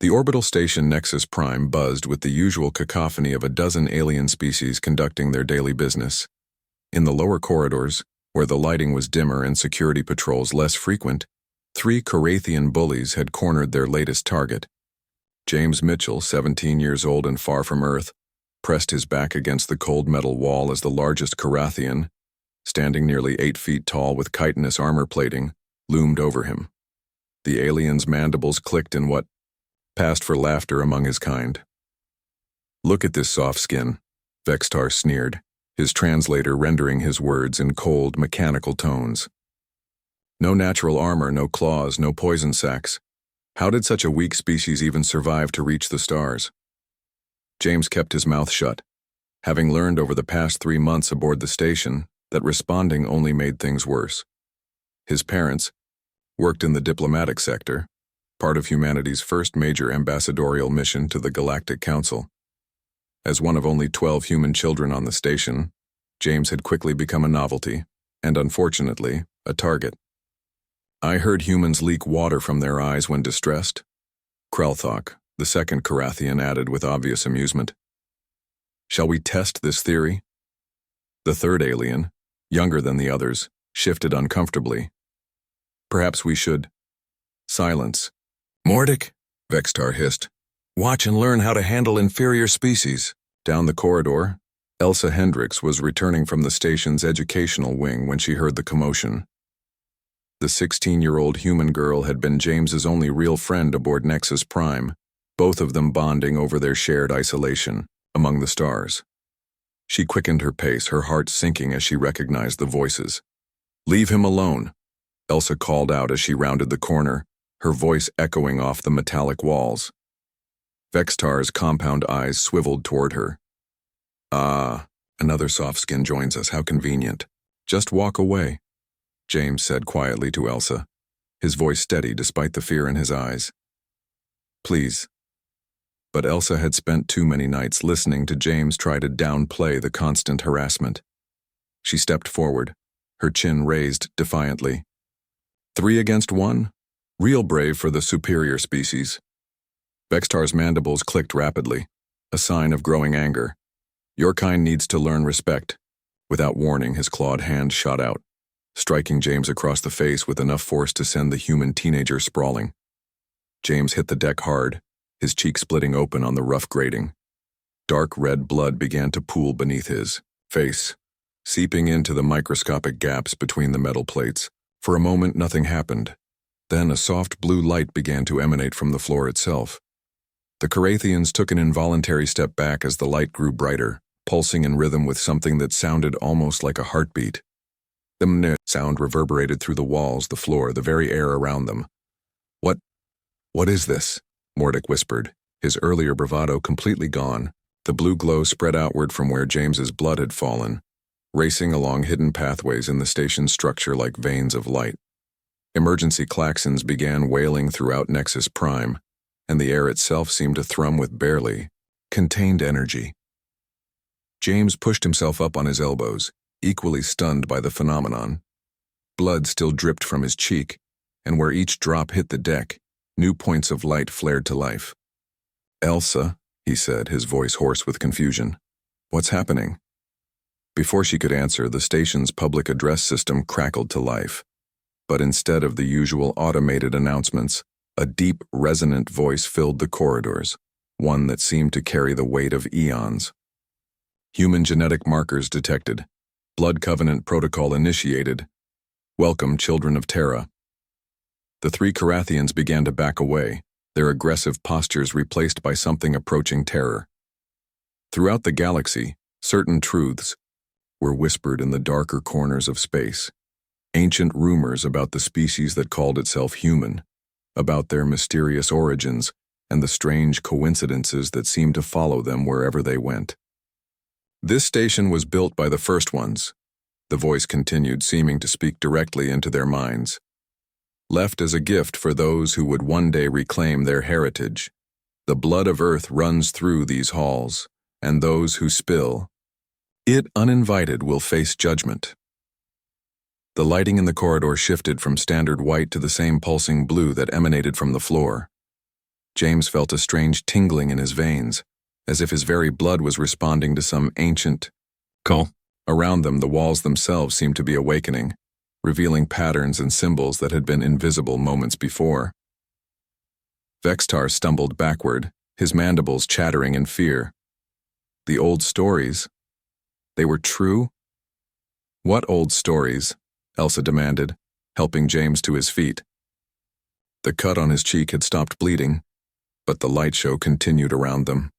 The orbital station Nexus Prime buzzed with the usual cacophony of a dozen alien species conducting their daily business. In the lower corridors, where the lighting was dimmer and security patrols less frequent, 3 Coratheian bullies had cornered their latest target. James Mitchell, 17 years old and far from Earth, pressed his back against the cold metal wall as the largest Coratheian, standing nearly 8 feet tall with chitinous armor plating, loomed over him. The alien's mandibles clicked in what passed for laughter among his kind. "Look at this soft skin," Vextar sneered, his translator rendering his words in cold, mechanical tones. "No natural armor, no claws, no poison sacs. How did such a weak species even survive to reach the stars?" James kept his mouth shut, having learned over the past 3 months aboard the station that responding only made things worse. His parents worked in the diplomatic sector, part of humanity's first major ambassadorial mission to the Galactic Council. As one of only 12 human children on the station, James had quickly become a novelty, and unfortunately, a target. "I heard humans leak water from their eyes when distressed," Krelthok, the second Coratheian, added with obvious amusement. "Shall we test this theory?" The third alien, younger than the others, shifted uncomfortably. "Perhaps we should." "Silence." "Mordic," Vextar hissed. "Watch and learn how to handle inferior species." Down the corridor, Elsa Hendricks was returning from the station's educational wing when she heard the commotion. The 16-year-old human girl had been James's only real friend aboard Nexus Prime, both of them bonding over their shared isolation among the stars. She quickened her pace, her heart sinking as she recognized the voices. "Leave him alone," Elsa called out as she rounded the corner, her voice echoing off the metallic walls. Vextar's compound eyes swiveled toward her. "Ah, another soft skin joins us, how convenient. Just walk away," James said quietly to Elsa, his voice steady despite the fear in his eyes. "Please." But Elsa had spent too many nights listening to James try to downplay the constant harassment. She stepped forward, her chin raised defiantly. 3 against 1? Real brave for the superior species." Vextar's mandibles clicked rapidly, a sign of growing anger. "Your kind needs to learn respect." Without warning, his clawed hand shot out, striking James across the face with enough force to send the human teenager sprawling. James hit the deck hard, his cheek splitting open on the rough grating. Dark red blood began to pool beneath his face, seeping into the microscopic gaps between the metal plates. For a moment, nothing happened. Then a soft blue light began to emanate from the floor itself. The Coratheians took an involuntary step back as the light grew brighter, pulsing in rhythm with something that sounded almost like a heartbeat. The mneh sound reverberated through the walls, the floor, the very air around them. What is this?" Mordic whispered, his earlier bravado completely gone. The blue glow spread outward from where James's blood had fallen, racing along hidden pathways in the station's structure like veins of light. Emergency klaxons began wailing throughout Nexus Prime, and the air itself seemed to thrum with barely contained energy. James pushed himself up on his elbows, equally stunned by the phenomenon. Blood still dripped from his cheek, and where each drop hit the deck, new points of light flared to life. "Elsa," he said, his voice hoarse with confusion. "What's happening?" Before she could answer, the station's public address system crackled to life. But instead of the usual automated announcements, a deep, resonant voice filled the corridors, one that seemed to carry the weight of eons. "Human genetic markers detected. Blood Covenant protocol initiated. Welcome, children of Terra." The 3 Coratheians began to back away, their aggressive postures replaced by something approaching terror. Throughout the galaxy, certain truths were whispered in the darker corners of space. Ancient rumors about the species that called itself human, about their mysterious origins and the strange coincidences that seemed to follow them wherever they went. "This station was built by the first ones," the voice continued, seeming to speak directly into their minds. "Left as a gift for those who would one day reclaim their heritage. The blood of Earth runs through these halls, and those who spill it uninvited will face judgment." The lighting in the corridor shifted from standard white to the same pulsing blue that emanated from the floor. James felt a strange tingling in his veins, as if his very blood was responding to some ancient call. Around them, the walls themselves seemed to be awakening, revealing patterns and symbols that had been invisible moments before. Vextar stumbled backward, his mandibles chattering in fear. The old stories? They were true? What old stories? Elsa demanded, helping James to his feet. The cut on his cheek had stopped bleeding, but the light show continued around them.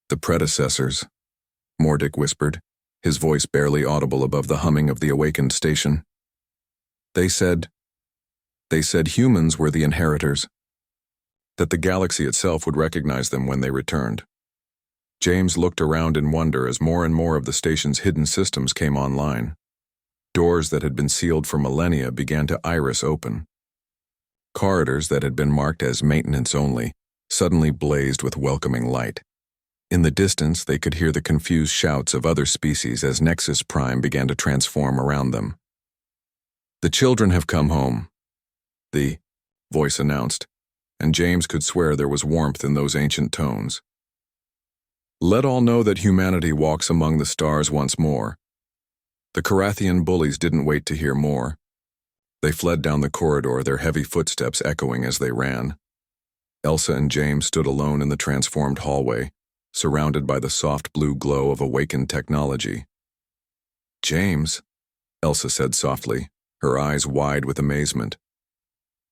The predecessors, Mordick whispered, his voice barely audible above the humming of the awakened station. They said humans were the inheritors, that the galaxy itself would recognize them when they returned. James looked around in wonder as more and more of the station's hidden systems came online. Doors that had been sealed for millennia began to iris open. Corridors that had been marked as maintenance only suddenly blazed with welcoming light. In the distance, they could hear the confused shouts of other species as Nexus Prime began to transform around them. "The children have come home," the voice announced, and James could swear there was warmth in those ancient tones. "Let all know that humanity walks among the stars once more." The Coratheian bullies didn't wait to hear more. They fled down the corridor, their heavy footsteps echoing as they ran. Elsa and James stood alone in the transformed hallway, surrounded by the soft blue glow of awakened technology. "James," Elsa said softly, her eyes wide with amazement.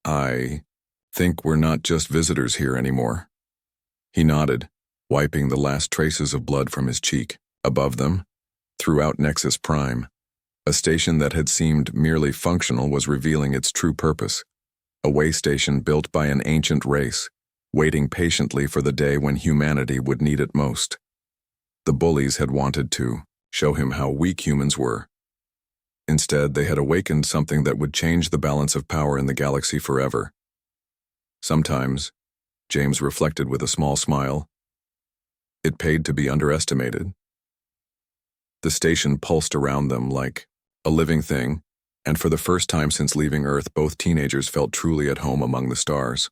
"I think we're not just visitors here anymore." He nodded, wiping the last traces of blood from his cheek. Above them, throughout Nexus Prime, a station that had seemed merely functional was revealing its true purpose. A way station built by an ancient race, waiting patiently for the day when humanity would need it most. The bullies had wanted to show him how weak humans were. Instead, they had awakened something that would change the balance of power in the galaxy forever. Sometimes, James reflected with a small smile, it paid to be underestimated. The station pulsed around them like a living thing, and for the first time since leaving Earth, both teenagers felt truly at home among the stars.